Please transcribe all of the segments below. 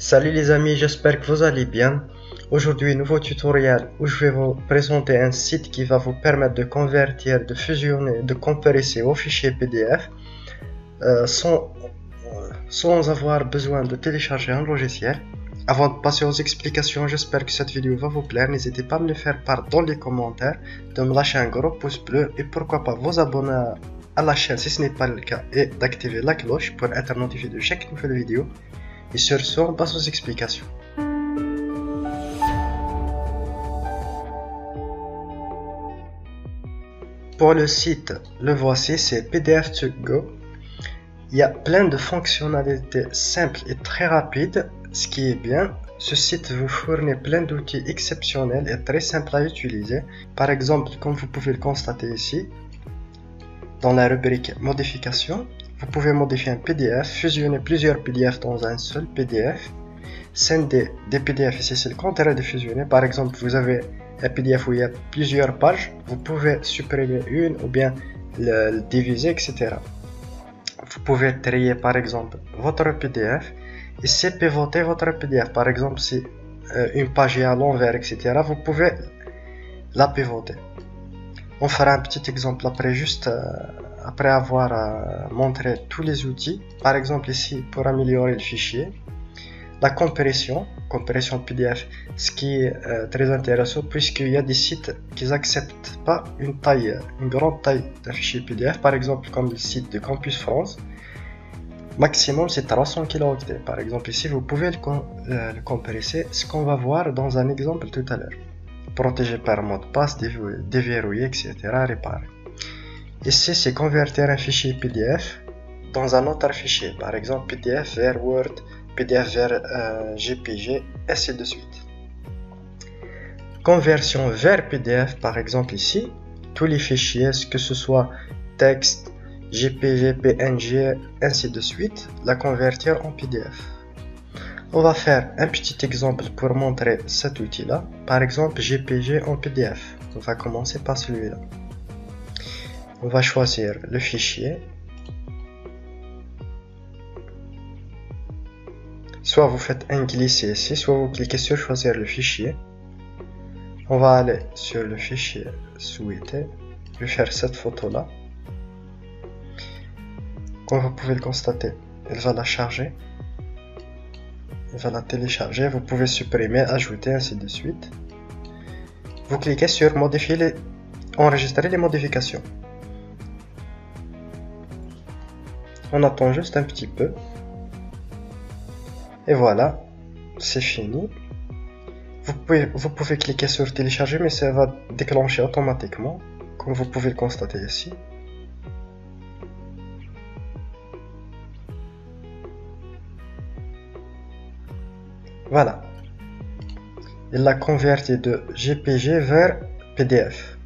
Salut les amis, j'espère que vous allez bien. Aujourd'hui, nouveau tutoriel où je vais vous présenter un site qui va vous permettre de convertir, de fusionner, de compresser vos fichiers PDF sans avoir besoin de télécharger un logiciel. Avant de passer aux explications, j'espère que cette vidéo va vous plaire. N'hésitez pas à me le faire part dans les commentaires, de me lâcher un gros pouce bleu et pourquoi pas vous abonner à la chaîne si ce n'est pas le cas et d'activer la cloche pour être notifié de chaque nouvelle vidéo. Et sur ce, on passe aux explications. Pour le site, le voici, c'est PDF2Go. Il y a plein de fonctionnalités simples et très rapides. Ce qui est bien, ce site vous fournit plein d'outils exceptionnels et très simples à utiliser. Par exemple, comme vous pouvez le constater ici, dans la rubrique modification, vous pouvez modifier un PDF, fusionner plusieurs PDF dans un seul PDF, scinder des PDF, ici c'est le contraire de fusionner. Par exemple, vous avez un PDF où il y a plusieurs pages, vous pouvez supprimer une ou bien le diviser, etc. Vous pouvez trier par exemple votre PDF et c'est pivoter votre PDF. Par exemple, si une page est à l'envers, etc., vous pouvez la pivoter. On fera un petit exemple après, juste après avoir montré tous les outils. Par exemple ici, pour améliorer le fichier, la compression PDF, ce qui est très intéressant puisqu'il y a des sites qui n'acceptent pas une grande taille d'un fichier PDF, par exemple comme le site de Campus France. Maximum c'est 300 kilooctets. Par exemple ici, vous pouvez le compresser, ce qu'on va voir dans un exemple tout à l'heure. Protégé par mot de passe, déverrouiller, etc. Réparer. Ici, c'est convertir un fichier PDF dans un autre fichier, par exemple PDF vers Word, PDF vers JPG, ainsi de suite. Conversion vers PDF, par exemple ici, tous les fichiers, que ce soit texte, JPG, PNG, ainsi de suite, la convertir en PDF. On va faire un petit exemple pour montrer cet outil-là. Par exemple, JPG en PDF. On va commencer par celui-là. On va choisir le fichier. Soit vous faites un glisser ici, soit vous cliquez sur choisir le fichier. On va aller sur le fichier souhaité. Je vais faire cette photo-là. Comme vous pouvez le constater, elle va la charger. Elle va la télécharger. Vous pouvez supprimer, ajouter, ainsi de suite. Vous cliquez sur modifier enregistrer les modifications. On attend juste un petit peu. Et voilà, c'est fini. Vous pouvez cliquer sur télécharger, mais ça va déclencher automatiquement, comme vous pouvez le constater ici. Voilà. Il l'a converti de JPG vers PDF.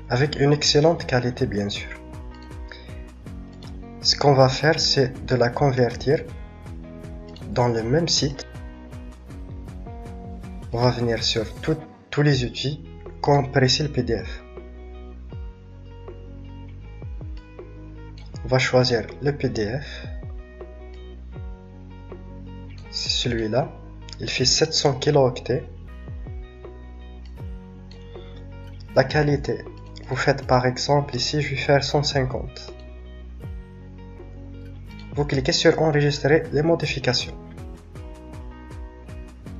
Avec une excellente qualité, bien sûr. Ce qu'on va faire, c'est de la convertir dans le même site. On va venir sur tous les outils, compresser le PDF. On va choisir le PDF. C'est celui-là. Il fait 700 kilooctets. La qualité, vous faites par exemple ici, je vais faire 150. Vous cliquez sur enregistrer les modifications.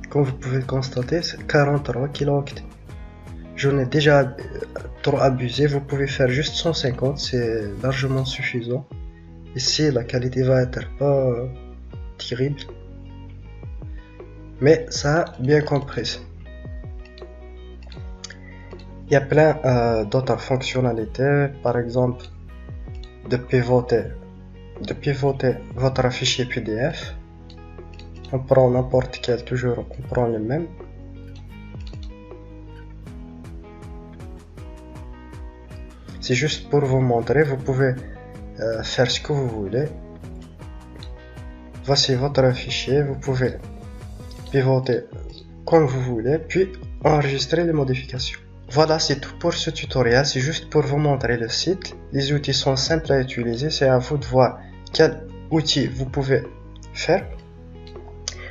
Comme vous pouvez le constater, c'est 43 kilooctets. J'en ai déjà trop abusé, vous pouvez faire juste 150, c'est largement suffisant. Ici, la qualité va être pas terrible, mais ça a bien compressé. Il y a plein d'autres fonctionnalités, par exemple de pivoter votre fichier PDF. On prend n'importe quel, toujours on prend le même. C'est juste pour vous montrer, vous pouvez faire ce que vous voulez. Voici votre fichier, vous pouvez pivoter comme vous voulez, puis enregistrer les modifications. Voilà, c'est tout pour ce tutoriel, c'est juste pour vous montrer le site. Les outils sont simples à utiliser, c'est à vous de voir quel outil vous pouvez faire.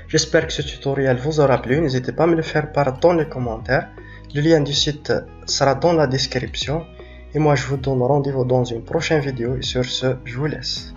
J'espère que ce tutoriel vous aura plu. N'hésitez pas à me le faire part dans les commentaires. Le lien du site sera dans la description. Et moi je vous donne rendez-vous dans une prochaine vidéo. Et sur ce, je vous laisse.